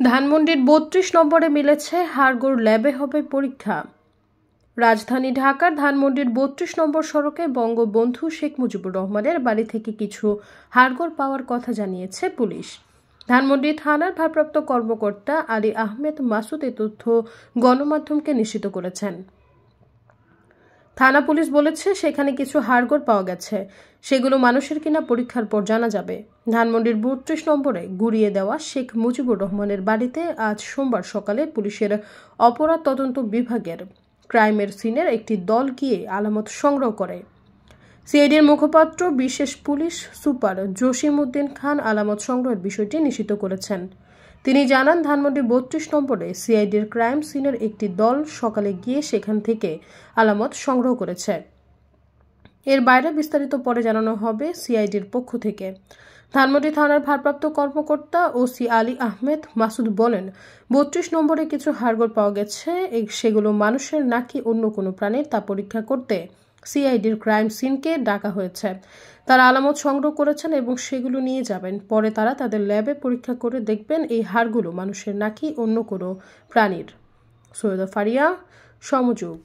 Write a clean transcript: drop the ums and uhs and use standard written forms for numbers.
ধানমন্ডির ৩২ নম্বরে মিলেছে, হাড়গোড় ল্যাবে হবে পরীক্ষা। রাজধানী ঢাকার ধানমন্ডির ৩২ নম্বর সড়কে বঙ্গবন্ধু শেখ মুজিবুর রহমানের বাড়ি থেকে কিছু হাড়গোড় পাওয়ার কথা জানিয়েছে পুলিশ। ধানমন্ডি থানার ভারপ্রাপ্ত কর্মকর্তা আলী আহমেদ মাসুদ এ তথ্য গণমাধ্যমকে নিশ্চিত করেছেন। থানা পুলিশ বলেছে, সেখানে কিছু হাড়গোড় পাওয়া গেছে, সেগুলো মানুষের কিনা পরীক্ষার পর জানা যাবে। ধানমন্ডির ৩২ নম্বরে গুড়িয়ে দেওয়া শেখ মুজিবুর রহমানের বাড়িতে আজ সোমবার সকালে পুলিশের অপরাধ তদন্ত বিভাগের ক্রাইমের সিনের একটি দল গিয়ে আলামত সংগ্রহ করে। সিআইডির মুখপাত্র বিশেষ পুলিশ সুপার জসিম উদ্দিন খান আলামত সংগ্রহের বিষয়টি নিশ্চিত করেছেন। তিনি জানান, ধানমন্ডি ৩২ নম্বরে সিআইডির ক্রাইম সিনের একটি দল সকালে গিয়ে সেখান থেকে আলামত সংগ্রহ করেছে। এর বাইরে বিস্তারিত পরে জানানো হবে সিআইডির পক্ষ থেকে। ধানমন্ডি থানার ভারপ্রাপ্ত কর্মকর্তা ওসি আলী আহমেদ মাসুদ বলেন, ৩২ নম্বরে কিছু হাড়গোড় পাওয়া গেছে, সেগুলো মানুষের নাকি অন্য কোনো প্রাণীর তা পরীক্ষা করতে সিআইডির ক্রাইম সিনকে ডাকা হয়েছে। তারা আলামত সংগ্রহ করেছেন এবং সেগুলো নিয়ে যাবেন। পরে তারা তাদের ল্যাবে পরীক্ষা করে দেখবেন এই হাড়গুলো মানুষের নাকি অন্য কোনো প্রাণীর। সৈয়দা ফারিয়া, সমযোগ।